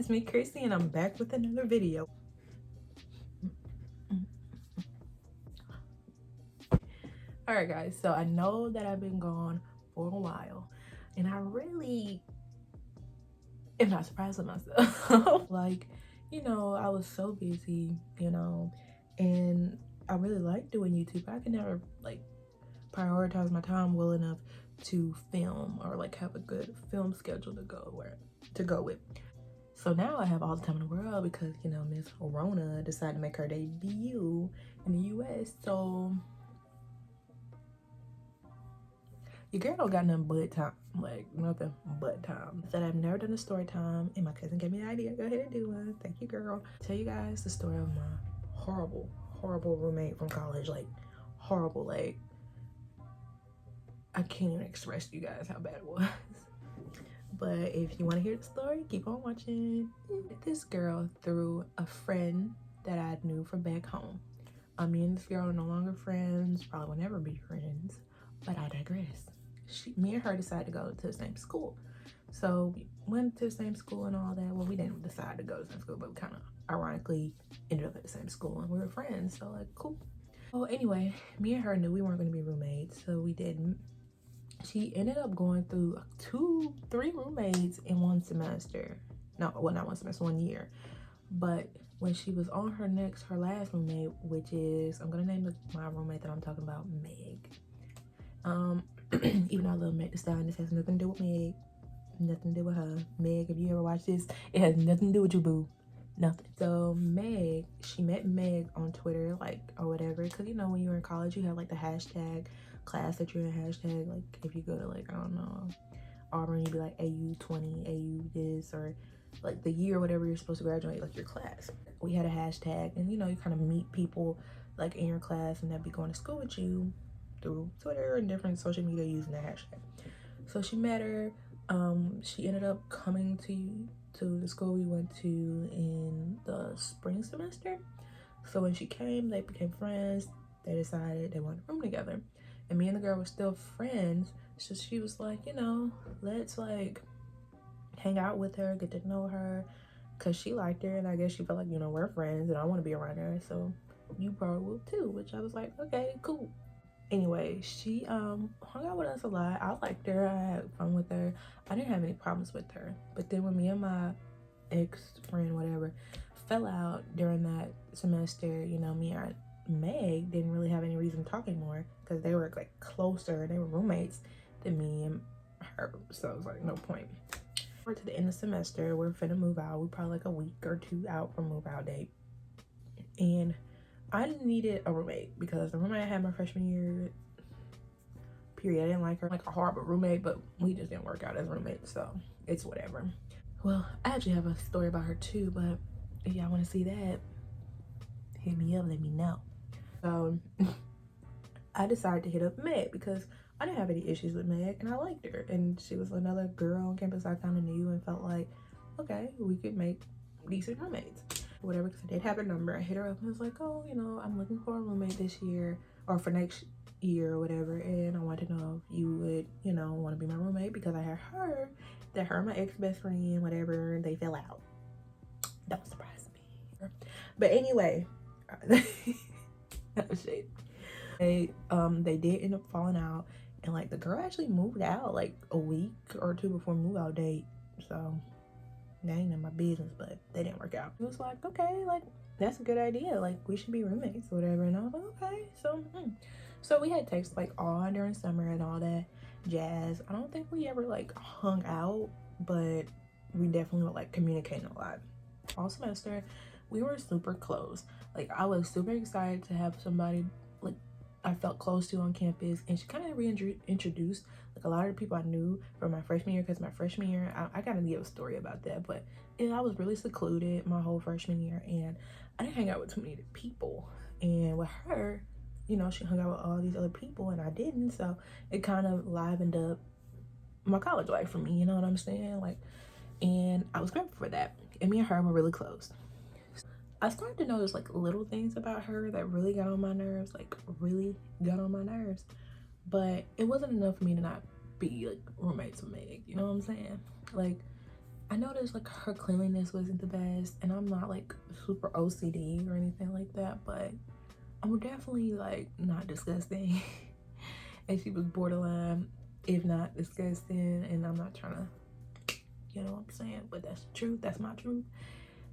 it's me, Chrissy, and I'm back with another video. Alright guys, so I know that I've been gone for a while, and I really am not surprised with myself. Like, you know, I was so busy, you know, and I really like doing YouTube, but I can never like prioritize my time well enough to film or like have a good film schedule to go with. So now I have all the time in the world because, you know, Miss Rona decided to make her debut in the US. So your girl don't got nothing but time. Like, nothing but time. I said I've never done a story time, and my cousin gave me the idea. Go ahead and do one. Thank you, girl. Tell you guys the story of my horrible, horrible roommate from college. Like, horrible. Like, I can't even express to you guys how bad it was. But if you want to hear the story, keep on watching. This girl through a friend that I knew from back home. Me and this girl are no longer friends, probably will never be friends, but I digress. Me and her decided to go to the same school. So we went to the same school and all that. Well, we didn't decide to go to the same school, but we kind of ironically ended up at the same school and we were friends. So like, cool. Well, anyway, me and her knew we weren't going to be roommates, so we didn't. She ended up going through 3 roommates in one semester. No, well, not one semester, 1 year. But when she was on her last roommate, which is, I'm gonna name my roommate that I'm talking about Meg. Even though I love Meg Thee Stallion, this has nothing to do with Meg, nothing to do with her. Meg, if you ever watch this, it has nothing to do with you, boo. Nothing. So Meg, she met Meg on Twitter, like, or whatever, because you know when you're in college you have like the hashtag class that you're in, hashtag, like if you go to like, I don't know, Auburn, you'd be like AU20, AU this, or like the year or whatever you're supposed to graduate, like your class. We had a hashtag, and you know, you kind of meet people like in your class and they'd be going to school with you through Twitter and different social media using that hashtag. So she met her. She ended up coming to the school we went to in the spring semester. So when she came, they became friends. They decided they wanted a room together, and me and the girl were still friends. So she was like, you know, let's like hang out with her, get to know her, because she liked her, and I guess she felt like, you know, we're friends and I want to be around her, so you probably will too, which I was like, okay, cool. Anyway, she hung out with us a lot. I liked her, I had fun with her, I didn't have any problems with her. But then when me and my ex-friend, whatever, fell out during that semester, you know, me and Meg didn't really have any reason to talk anymore because they were like closer, they were roommates than me and her, so it was like no point. We're to the end of the semester, we're finna move out. We're probably like a week or 2 out from move out date, and I needed a roommate because the roommate I had my freshman year, period, I didn't like her. Like a horrible roommate, but we just didn't work out as roommates, so it's whatever. Well, I actually have a story about her too, but if y'all want to see that, hit me up, let me know. So I decided to hit up Meg because I didn't have any issues with Meg and I liked her, and she was another girl on campus I kind of knew and felt like, okay, we could make decent roommates, whatever. Because I did have her number. I hit her up and was like, oh, you know, I'm looking for a roommate this year or for next year or whatever, and I wanted to know if you would, you know, want to be my roommate because I had heard that her and my ex-best friend, whatever, they fell out. That was surprising me. But anyway, that was shade. They did end up falling out, and like the girl actually moved out like a week or 2 before move out date. So that ain't none of my business, but they didn't work out. It was like, okay, like that's a good idea, like we should be roommates or whatever. And I was like, okay. So we had text like all during summer and all that jazz. I don't think we ever like hung out, but we definitely were like communicating a lot all semester. We were super close. Like I was super excited to have somebody like I felt close to on campus, and she kind of reintroduced like a lot of the people I knew from my freshman year, because my freshman year, I gotta give a story about that, but I was really secluded my whole freshman year, and I didn't hang out with too many people. And with her, you know, she hung out with all these other people and I didn't, so it kind of livened up my college life for me, you know what I'm saying? Like, and I was grateful for that, and me and her were really close. I started to notice like little things about her that really got on my nerves, like really got on my nerves. But it wasn't enough for me to not be like roommates with Meg, you know what I'm saying? Like, I noticed like her cleanliness wasn't the best, and I'm not like super OCD or anything like that, but I'm definitely like not disgusting. And she was borderline, if not disgusting, and I'm not trying to, you know what I'm saying? But that's the truth. That's my truth.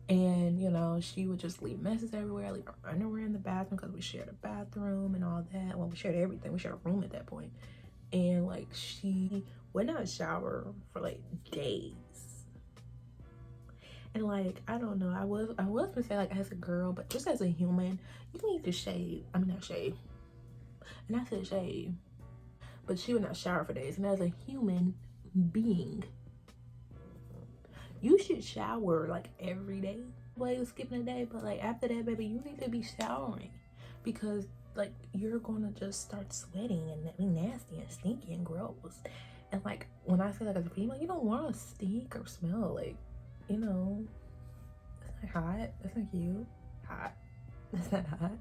And you know, she would just leave messes everywhere, leave her underwear in the bathroom because we shared a bathroom and all that. Well, we shared everything. We shared a room at that point. And like she would not shower for like days. And like I don't know, I was gonna say like as a girl, but just as a human, you need to shave. I mean not shave. And I said shave. But she would not shower for days. And as a human being, you should shower like every day. Like skipping a day, but like after that, baby, you need to be showering because like you're gonna just start sweating and be nasty and stinky and gross. And like when I say like as a female, you don't want to stink or smell like, you know, that's not hot. That's not cute. Hot. That's not hot.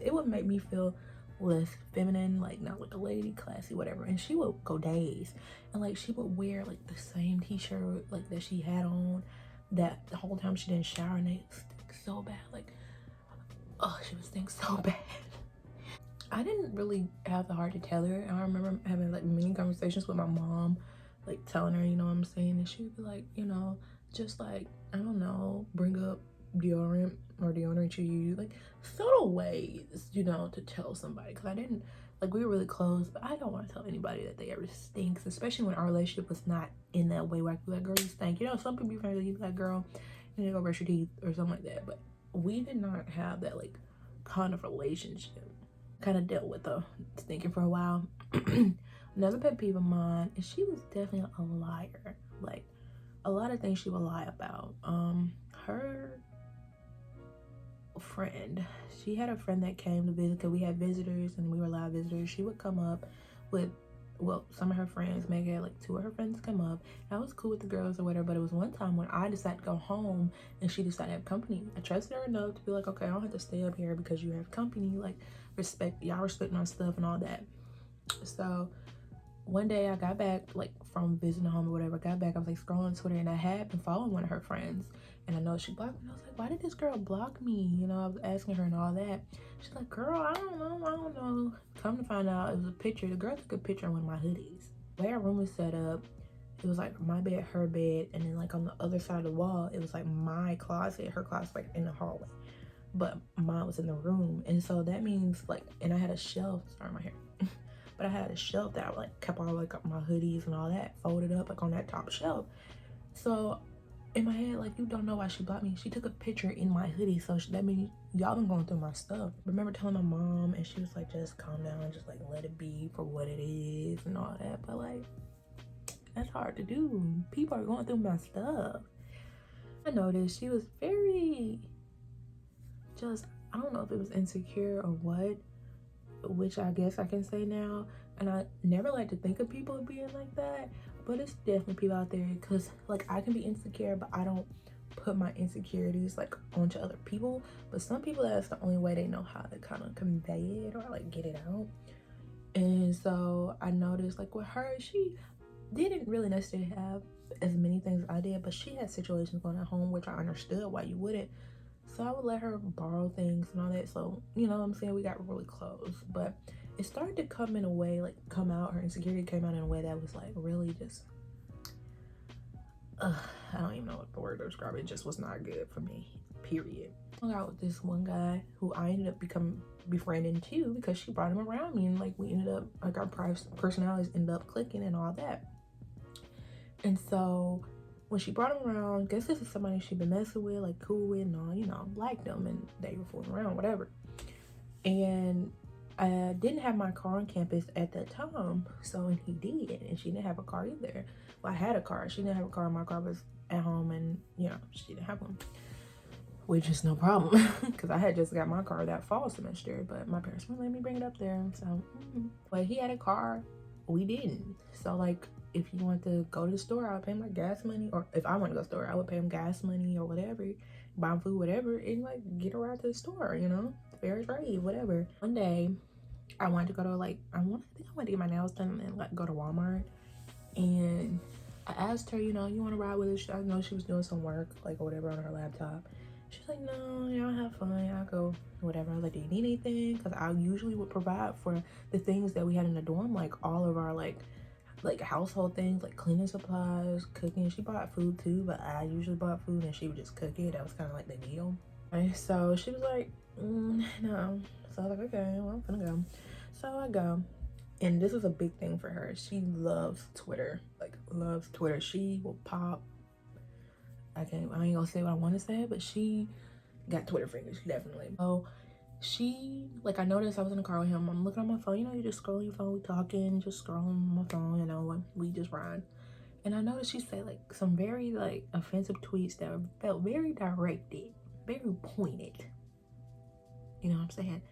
It would make me feel less feminine, like not like a lady, classy, whatever. And she would go days, and like she would wear like the same t-shirt like that she had on that the whole time she didn't shower, and they stink so bad. Like, oh, she would stink so bad. I didn't really have the heart to tell her. I remember having like many conversations with my mom, like telling her, you know what I'm saying, and she would be like, you know, just like I don't know, bring up deodorant or deodorant you use, like subtle ways, you know, to tell somebody. Because I didn't like we were really close, but I don't want to tell anybody that they ever stinks, especially when our relationship was not in that way where I could be like, girl, you stink. You know, some people you be like, girl, you need to go brush your teeth or something like that. But we did not have that like kind of relationship. Kind of dealt with the stinking for a while. Another pet peeve of mine is she was definitely a liar. Like a lot of things she would lie about. Her friend, she had a friend that came to visit because we had visitors and we were allowed visitors. She would come up with, well, some of her friends. Meg had like two of her friends come up. I was cool with the girls or whatever, but it was one time when I decided to go home and she decided to have company. I trusted her enough to be like, okay, I don't have to stay up here because you have company. Like, y'all respect my stuff and all that. So one day I got back like from visiting home or whatever. I got back, I was like scrolling Twitter and I had been following one of her friends, and I know she blocked me. I was like, why did this girl block me? You know, I was asking her and all that. She's like, girl, I don't know. Come to find out, it was a picture. The girl took a picture of one of my hoodies. The way our room was set up, it was like my bed, her bed, and then like on the other side of the wall, it was like my closet, her closet like in the hallway, but mine was in the room. And so that means like, and I had a shelf, sorry my hair, but I had a shelf that I like kept all like my hoodies and all that folded up like on that top shelf. So in my head, like, you don't know why she blocked me. She took a picture in my hoodie, so that means y'all been going through my stuff. I remember telling my mom, and she was like, just calm down and just like let it be for what it is and all that. But like, that's hard to do. People are going through my stuff. I noticed she was very just, I don't know if it was insecure or what, which I guess I can say now. And I never like to think of people being like that, but it's definitely people out there, because like I can be insecure, but I don't put my insecurities like onto other people. But some people, that's the only way they know how to kind of convey it or like get it out. And so I noticed like with her, she didn't really necessarily have as many things as I did, but she had situations going at home which I understood why you wouldn't. So I would let her borrow things and all that. So, you know what I'm saying? We got really close. But it started to come in a way, like come out, her insecurity came out in a way that was like really just, I don't even know what the word to describe it. It just was not good for me, period. I hung out with this one guy who I ended up befriending too, because she brought him around me, and like we ended up, like our personalities ended up clicking and all that. And so when she brought him around, guess this is somebody she'd been messing with, like cool with and all, you know, liked them, and they were fooling around, whatever. And I didn't have my car on campus at that time, so, and he did, and she didn't have a car either. Well, I had a car, she didn't have a car, my car was at home, and you know, she didn't have one, which is no problem, because I had just got my car that fall semester, but my parents wouldn't let me bring it up there, so, but he had a car, we didn't. So like, if he wanted to go to the store, I would pay him like gas money, or if I wanted to go to the store, I would pay him gas money or whatever, buy him food, whatever, and like get a ride to the store, you know, fair trade, whatever. One day, I wanted to go to like, I think I wanted to get my nails done and like go to Walmart, and I asked her, you know, you want to ride with us? I know she was doing some work, like, or whatever on her laptop. She's like, no, y'all have fun. I'll go, whatever. I was like, do you need anything? Because I usually would provide for the things that we had in the dorm, like all of our, like household things, like cleaning supplies, cooking. She bought food too, but I usually bought food and she would just cook it. That was kind of like the deal. And so she was like, no. So I was like, okay, well, I'm gonna go. So I go. And this is a big thing for her. She loves Twitter, like loves Twitter. She will pop. I ain't gonna say what I want to say, but she got Twitter fingers, definitely. So she, like, I noticed I was in the car with him. I'm looking on my phone. You know, you just scroll your phone, we talking, just scrolling on my phone, you know, we just ride. And I noticed she said like some very like offensive tweets that felt very directed, very pointed. You know what I'm saying?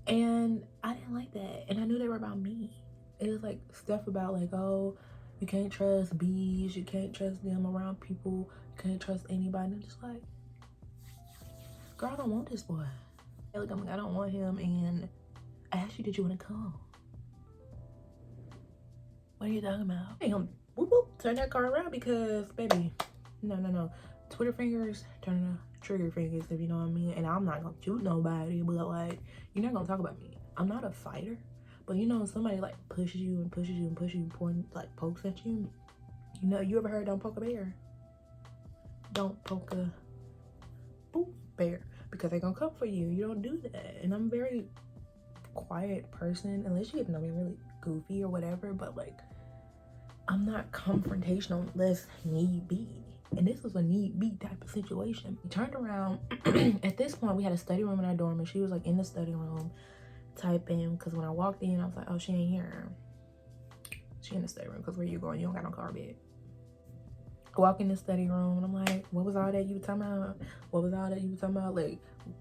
And I didn't like that. And I knew they were about me. It was like stuff about like, oh, you can't trust bees, you can't trust them around people, you can't trust anybody. I'm just like, girl, I don't want this boy. Like, I'm like, I don't want him. And I asked you, did you want to come? What are you talking about? Hey, whoop whoop, turn that car around because, baby, no. Twitter fingers turn to trigger fingers, if you know what I mean. And I'm not gonna shoot nobody, but like, you're not gonna talk about me. I'm not a fighter, but you know, somebody like pushes you and pushes you and pushes you, like pokes at you. You know, you ever heard don't poke a bear? Don't poke a bear, because they're gonna come for you. You don't do that. And I'm a very quiet person, unless you get to know me really goofy or whatever, but like, I'm not confrontational unless need be. And this was a need be type of situation. We turned around. At this point, we had a study room in our dorm, and she was like in the study room typing. Because when I walked in, I was like, oh, she ain't here. She in the study room. Because where you going? You don't got no car bed. I walk in the study room, and I'm like, what was all that you were talking about? What was all that you were talking about?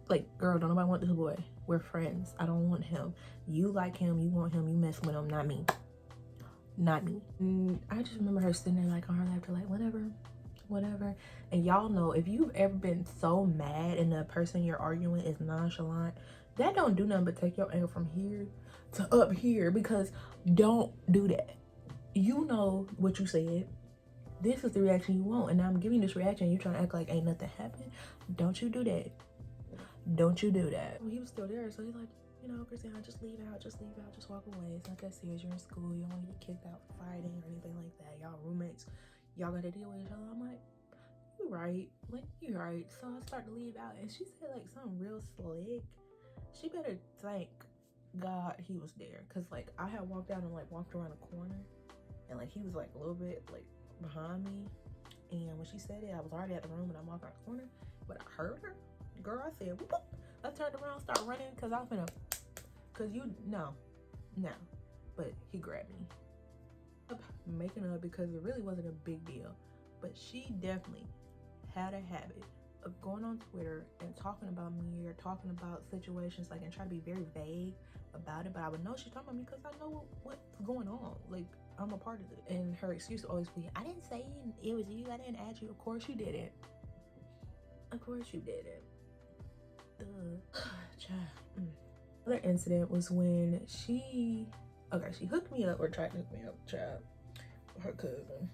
Like, girl, don't nobody want this boy. We're friends. I don't want him. You like him. You want him. You mess with him. Not me. Not me. And I just remember her sitting there like on her laptop, like whatever. And y'all know, if you've ever been so mad and the person you're arguing is nonchalant, that don't do nothing but take your anger from here to up here. Because don't do that. You know what you said. This is the reaction you want, and I'm giving this reaction. You trying to act like ain't nothing happened. Don't you do that. Don't you do that. Well, he was still there, so he's like, you know, Christina, just leave out, just walk away. It's not that serious. You're in school. You don't want to get kicked out for fighting or anything like that. Y'all roommates. Y'all got to deal with each other. I'm like, you're right. Like, you're right. So I start to leave out, and she said like something real slick. She better thank God he was there, because like I had walked out and like walked around a corner, and like he was like a little bit like behind me, and when she said it, I was already at the room and I'm walking around the corner, but I heard her. Girl, I said, whoop, whoop. I turned around, started running, because I was finna, because you, no. But he grabbed me. Making up because it really wasn't a big deal. But she definitely had a habit of going on Twitter and talking about me or talking about situations, like, and try to be very vague about it. But I would know she's talking about me because I know what's going on. Like, I'm a part of it. And her excuse would always be, I didn't say it was you. I didn't add you. Of course you didn't. Of course you didn't. Another incident was when she hooked me up, or tried to hook me up, child. Her cousin.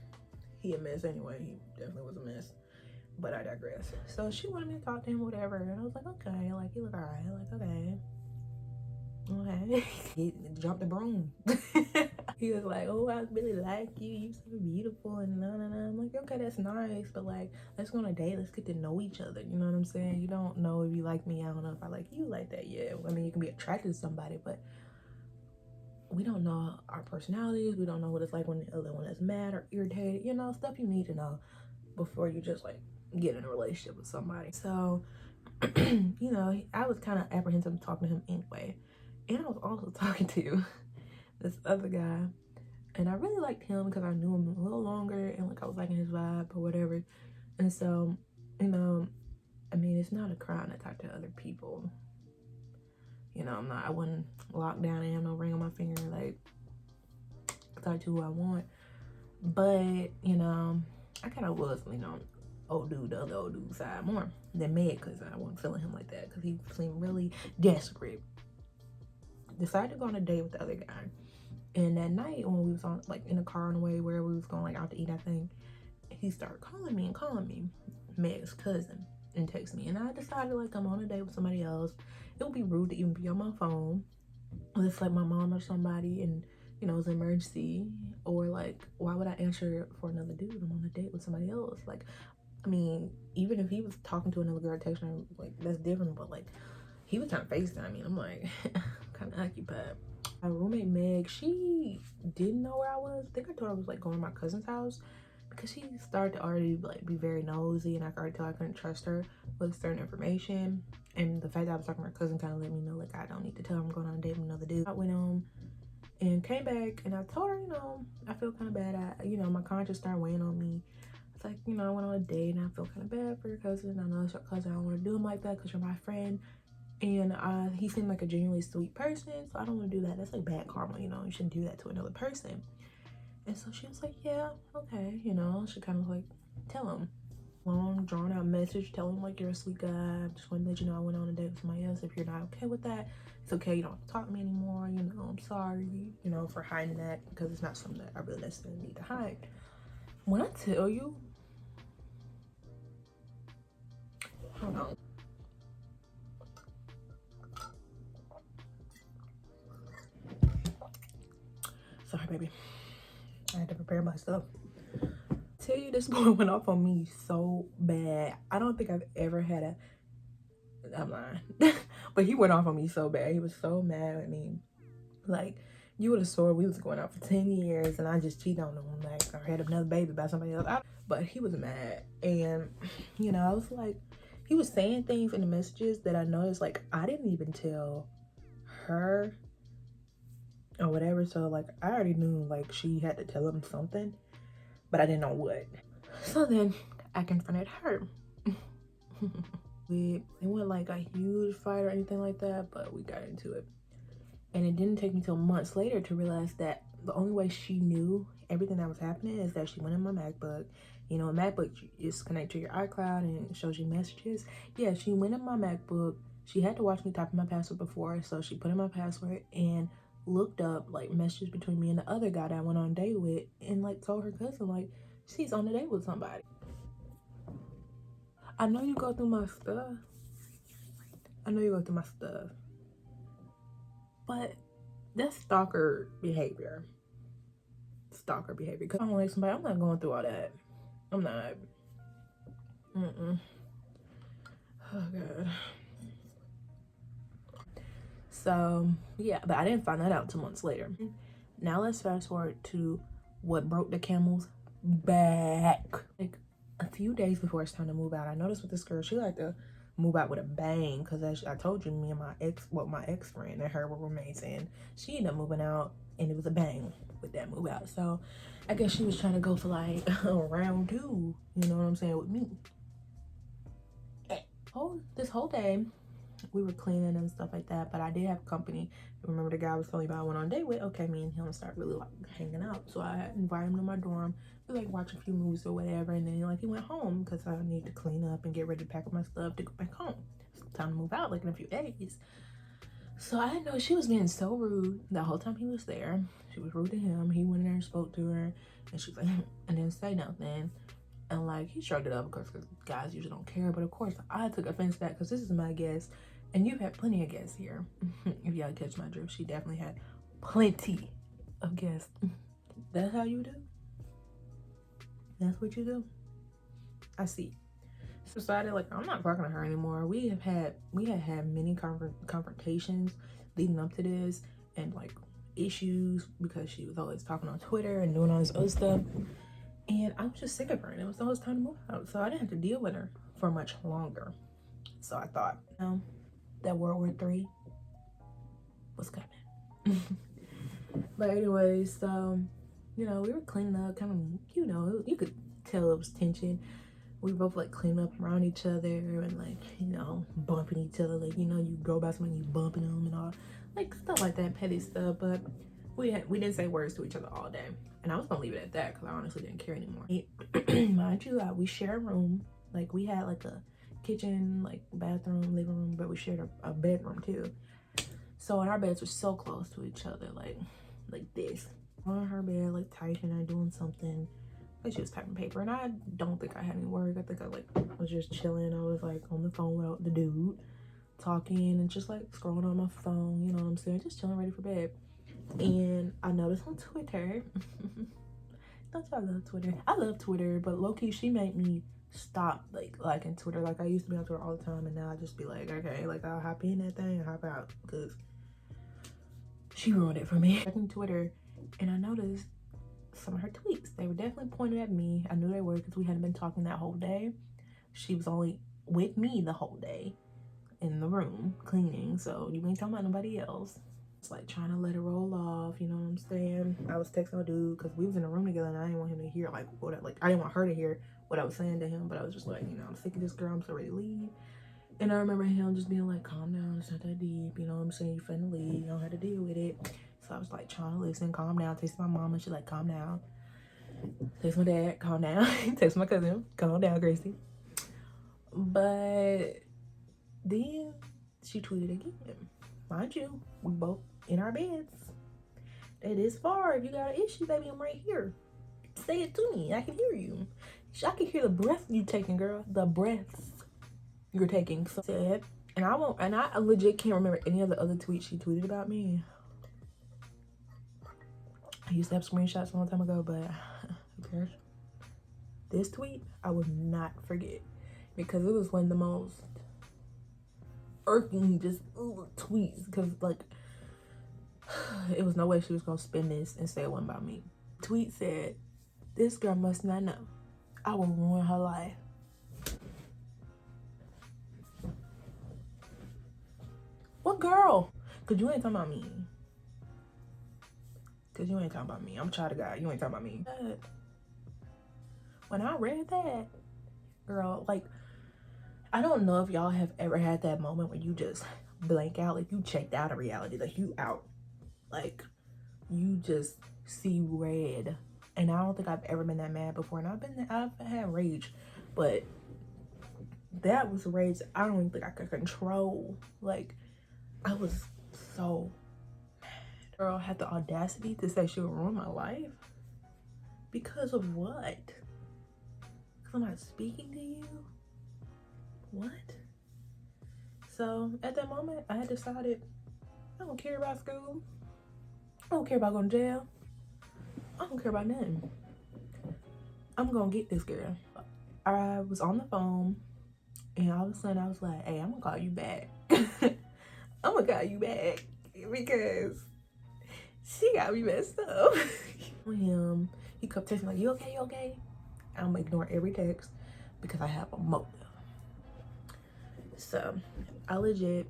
He a mess anyway. He definitely was a mess. But I digress. So she wanted me to talk to him, whatever. And I was like, okay. Like, he look alright. Like, okay. He jumped the broom. He was like, oh, I really like you. You so beautiful. And no. I'm like, okay, that's nice. But like, let's go on a date. Let's get to know each other. You know what I'm saying? You don't know if you like me. I don't know if I like you like that yet. I mean, you can be attracted to somebody, but we don't know our personalities. We don't know what it's like when the other one is mad or irritated. You know, stuff you need to know before you just like get in a relationship with somebody. So, you know, I was kind of apprehensive talking to him anyway. And I was also talking to this other guy. And I really liked him because I knew him a little longer and like I was liking his vibe or whatever. And so, you know, I mean, it's not a crime to talk to other people. You know, I wouldn't lock down and have no ring on my finger, like, talk to who I want. But, you know, I kind of was, you know, the other old dude side more than Meg, because I wasn't feeling him like that, because he seemed really desperate. Decided to go on a date with the other guy. And that night when we was on like in the car on the way where we was going like out to eat, I think he started calling me, Meg's cousin, and text me. And I decided like I'm on a date with somebody else. It would be rude to even be on my phone. It's like my mom or somebody, and you know it's an emergency, or like why would I answer for another dude? I'm on a date with somebody else. Like, I mean, even if he was talking to another girl, texting her, like that's different. But like he was trying to FaceTime me, and I'm like kind of occupied. My roommate Meg, she didn't know where I was. I think I told her I was like going to my cousin's house because she started to already like be very nosy, and I could already tell I couldn't trust her with certain information. And the fact that I was talking to my cousin kind of let me know like I don't need to tell her I'm going on a date with another dude. I went home and came back, and I told her, you know, I feel kind of bad. You know, my conscience started weighing on me. It's like, you know, I went on a date and I feel kind of bad for your cousin. I know it's your cousin. I don't want to do him like that because you're my friend. And he seemed like a genuinely sweet person, so I don't want to do that. That's like bad karma, you know. You shouldn't do that to another person. And so she was like, yeah, okay, you know. She kind of like tell him long drawn out message, tell him like you're a sweet guy. I just want to let you know I went on a date with somebody else. If you're not okay with that, it's okay. You don't have to talk to me anymore. You know, I'm sorry, you know, for hiding that because it's not something that I really necessarily need to hide. When I tell you, hold on. Sorry, baby. I had to prepare myself. Tell you, this boy went off on me so bad. I don't think I've ever had a. I'm lying, but he went off on me so bad. He was so mad at me. Like, you would have swore we was going out for 10 years and I just cheated on him. Like, I had another baby by somebody else. But he was mad. And, you know, I was like, he was saying things in the messages that I noticed, like, I didn't even tell her or whatever. So, like, I already knew, like, she had to tell him something, but I didn't know what. So then I confronted her. It wasn't like a huge fight or anything like that, but we got into it. And it didn't take me till months later to realize that the only way she knew everything that was happening is that she went in my MacBook. You know, a MacBook is connected to your iCloud and it shows you messages. Yeah, she went in my MacBook. She had to watch me type in my password before, so she put in my password and looked up like messages between me and the other guy that I went on a date with, and like told her cousin like she's on a date with somebody. I know you go through my stuff. I know you go through my stuff. But that's stalker behavior. Because I don't like somebody, I'm not going through all that. I'm not. Oh God. So yeah, but I didn't find that out 2 months later. Now let's fast forward to what broke the camel's back. Like a few days before it's time to move out, I noticed with this girl, she liked to move out with a bang. Because as I told you, me and my ex friend and her were roommates, and she ended up moving out, and it was a bang with that move out. So I guess she was trying to go for like round two. You know what I'm saying, with me. This whole day we were cleaning and stuff like that, but I did have company. Remember the guy I was telling you about I went on a date with? Okay, me and him started really like hanging out. So I invited him to my dorm. We like watch a few movies or whatever, and then like he went home because I need to clean up and get ready to pack up my stuff to go back home. It's time to move out like in a few days. So I didn't know, she was being so rude the whole time he was there. She was rude to him. He went in there and spoke to her, and she was like, and didn't say nothing. And like he shrugged it up because guys usually don't care. But of course I took offense to that because this is my guest, and you've had plenty of guests here. If y'all catch my drift, she definitely had plenty of guests. That's how you do? That's what you do? I see. So decided like I'm not talking to her anymore. We had many confrontations leading up to this, and like issues because she was always talking on Twitter and doing all this other stuff. And I was just sick of her, and it was always time to move out. So I didn't have to deal with her for much longer. So I thought, you know, that World War III was coming. But anyways, you know, we were cleaning up, kind of, you know, you could tell it was tension. We both like cleaning up around each other and like, you know, bumping each other. Like, you know, you go by somebody, you bumping them and all, like stuff like that, petty stuff. But we didn't say words to each other all day, and I was gonna leave it at that because I honestly didn't care anymore. Mind you, we share a room. Like we had like a kitchen, like bathroom, living room, but we shared a bedroom too. So and our beds were so close to each other, like like this, on her bed, like typing or doing something. Like she was typing paper, and I don't think I had any work. I think I like was just chilling. I was like on the phone with the dude, talking and just like scrolling on my phone. You know what I'm saying? Just chilling, ready for bed. And I noticed on Twitter. Don't y'all love Twitter? I love Twitter, but low-key she made me stop like liking Twitter. Like I used to be on Twitter all the time, and now I just be like, okay, like I'll hop in that thing and hop out because she ruined it for me. Checking Twitter, and I noticed some of her tweets. They were definitely pointed at me. I knew they were because we hadn't been talking that whole day. She was only with me the whole day in the room cleaning, so you ain't talking about nobody else. It's like trying to let it roll off, you know what I'm saying? I was texting my dude because we was in a room together, and I didn't want him to hear like what I didn't want her to hear what I was saying to him, but I was just like, you know, I'm sick of this girl, I'm so ready to leave. And I remember him just being like, calm down, it's not that deep, you know what I'm saying? You finna leave, you don't have to deal with it. So I was like trying to listen, calm down, text my mom, and she's like, calm down. Text my dad, calm down. Text my cousin, calm down, Gracie. But then she tweeted again. Mind you, we both in our beds. That is far. If you got an issue, baby, I'm right here. Say it to me. I can hear you. I can hear the breath you taking, girl. The breaths you're taking. So said, and I legit can't remember any of the other tweets she tweeted about me. I used to have screenshots a long time ago, but who cares? This tweet I would not forget because it was one of the most irking tweets because like it was no way she was gonna spin this and say it wasn't about me. Tweet said, "This girl must not know I will ruin her life." What girl? Cause you ain't talking about me. Cause you ain't talking about me. I'm a child of God. You ain't talking about me. But when I read that, girl, like I don't know if y'all have ever had that moment when you just blank out, like you checked out of reality, like you out, like you just see red. And I don't think I've ever been that mad before. And I've had rage, but that was rage I don't even think I could control. Like I was so mad. Girl had the audacity to say she would ruin my life. Because of what? Because I'm not speaking to you? What? So at that moment, I had decided I don't care about school. I don't care about going to jail. I don't care about nothing. I'm gonna get this girl. I was on the phone, and all of a sudden I was like, hey, I'm gonna call you back. I'm gonna call you back because she got me messed up. He kept texting like, you okay, you okay? I'm ignoring every text because I have a motive. So I legit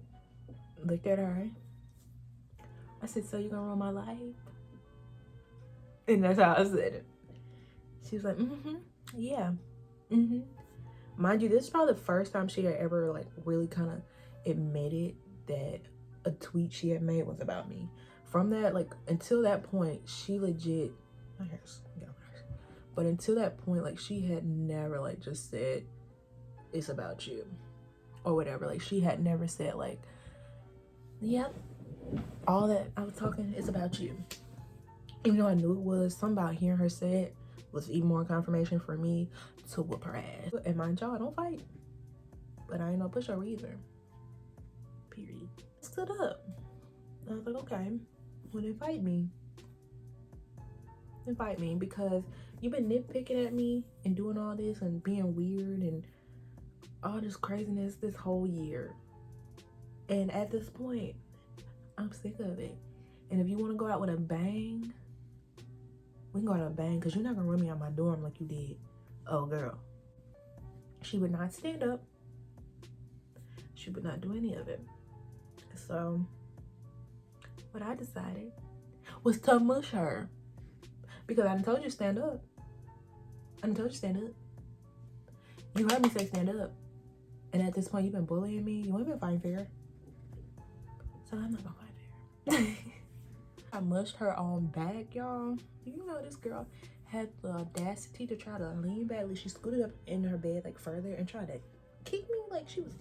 looked at her. I said, so you gonna ruin my life? And that's how I said it. She was like, yeah. Mind you, this is probably the first time she had ever like really kind of admitted that a tweet she had made was about me. From that, like until that point, she legit, but until that point, like she had never like just said it's about you or whatever. Like she had never said like, yep, all that I was talking is about you. Even though I knew it was, something about hearing her say it was even more confirmation for me to whoop her ass. And mind y'all, I don't fight, but I ain't no pushover either. Period. I stood up. I was like, okay, well then fight me. Then fight me because you've been nitpicking at me and doing all this and being weird and all this craziness this whole year. And at this point, I'm sick of it. And if you want to go out with a bang, we can go out with a bang because you're not going to run me out my dorm like you did. Oh, girl. She would not stand up. She would not do any of it. So, what I decided was to mush her. Because I done told you to stand up. I done told you to stand up. You heard me say stand up. And at this point, you've been bullying me. You ain't been fighting fair. So I'm not gonna fight fair. I mushed her on back, y'all. You know this girl had the audacity to try to lean back. Like she scooted up in her bed like further and tried to kick me like she was.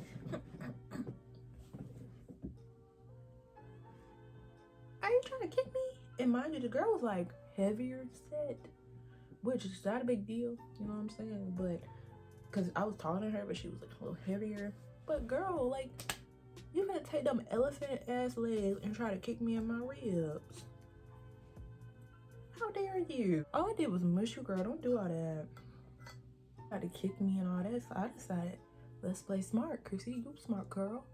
Are you trying to kick me? And mind you, the girl was like heavier set, which is not a big deal, you know what I'm saying? But because I was taller than her, but she was like a little heavier. But girl, like, you gonna take them elephant ass legs and try to kick me in my ribs? How dare you? All I did was mush you, girl. Don't do all that. Tried to kick me and all that, so I decided, let's play smart. Chrissy, you smart girl.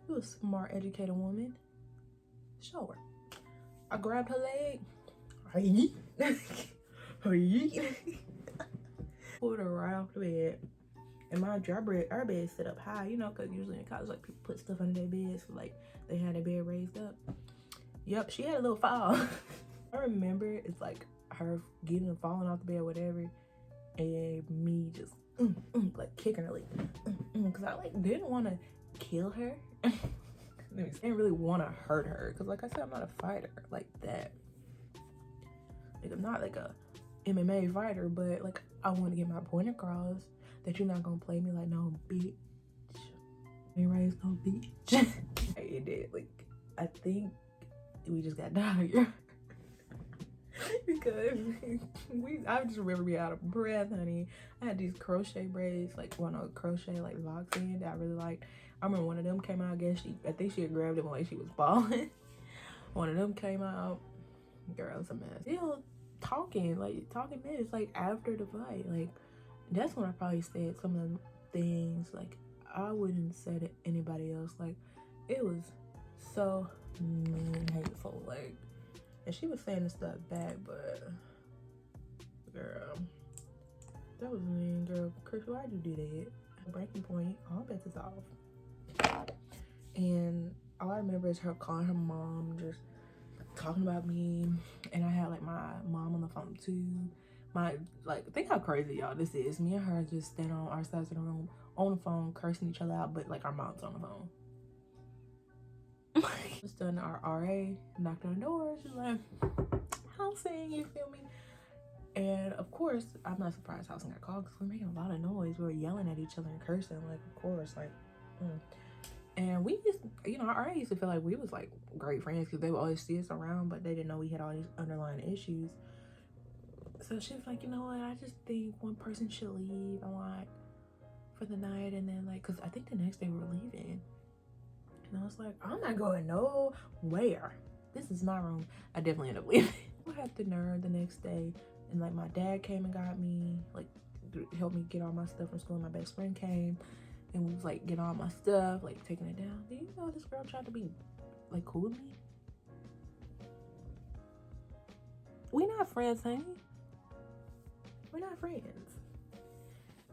You a smart, educated woman. Show her. I grabbed her leg. Pulled her right off the bed. And mind you, our bed set up high, you know, because usually in college, like, people put stuff under their beds, so, like, they had their bed raised up. Yep, she had a little fall. I remember it's like her getting and falling off the bed, whatever, and me just like kicking her, like, because I like didn't want to kill her. I didn't really want to hurt her, because like I said, I'm not a fighter like that. Like, I'm not like a MMA fighter, but like I want to get my point across that you're not gonna play me like no bitch. Ain't raised no bitch. It did. Like, I think we just got tired. Because I just remember being out of breath, honey. I had these crochet braids, like one of crochet like locks in that I really liked. I remember one of them came out. I think she had grabbed it when she was balling. One of them came out. Girl, it's a mess. Still talking mess, like after the fight. Like, that's when I probably said some of the things like I wouldn't say to anybody else. Like, it was so mean and hateful. Like, and she was saying this stuff back, but girl, that was mean, girl. Chris, why'd you do that? Breaking point, all bets is off. And all I remember is her calling her mom, just talking about me. And I had like my mom on the phone too. Think how crazy y'all this is. Me and her just stand on our sides of the room on the phone, cursing each other out, but like our mom's on the phone. Just done our RA, knocked on the door. She's like, Housing, you feel me? And of course, I'm not surprised Housing got called because we're making a lot of noise. We were yelling at each other and cursing, like, of course, like, And we just, you know, our RA used to feel like we was like great friends because they would always see us around, but they didn't know we had all these underlying issues. So she was like, you know what, I just think one person should leave a lot for the night. And then like, because I think the next day we were leaving. And I was like, I'm not going nowhere. This is my room. I definitely ended up leaving. I had the nerve the next day. And like my dad came and got me, like helped me get all my stuff from school. And my best friend came and we was like getting all my stuff, like taking it down. Do you know this girl tried to be like cool with me? We not friends, honey. We're not friends.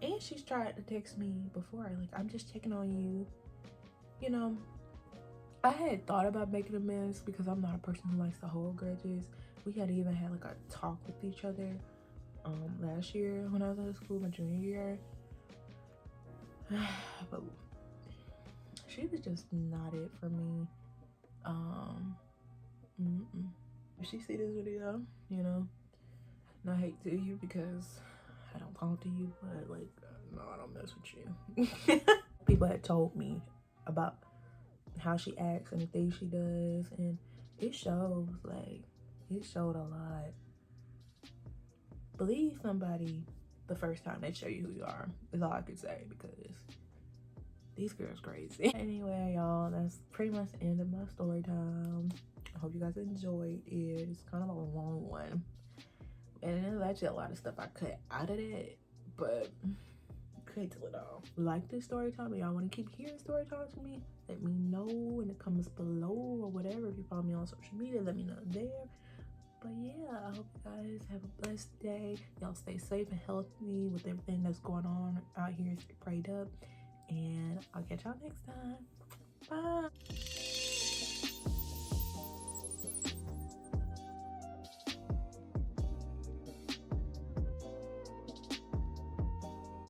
And she's tried to text me before, like, I'm just checking on you. You know, I had thought about making a mess because I'm not a person who likes to hold grudges. We had even had like a talk with each other last year when I was out of school, my junior year. But she was just not it for me. If she see this video, you know, no hate to you because I don't talk to you, but like, no, I don't mess with you. People had told me about how she acts and the things she does, and it shows. Like, it showed a lot. Believe somebody the first time they show you who you are is all I could say, because these girls crazy. Anyway, y'all, that's pretty much the end of my story time. I hope you guys enjoyed it. It's kind of a long one, and there's actually a lot of stuff I cut out of that, but couldn't tell it all. Like this story time, and y'all want to keep hearing story times from me, let me know in the comments below or whatever. If you follow me on social media, let me know there. But yeah, I hope you guys have a blessed day. Y'all stay safe and healthy with everything that's going on out here. Stay prayed up, and I'll catch y'all next time. Bye.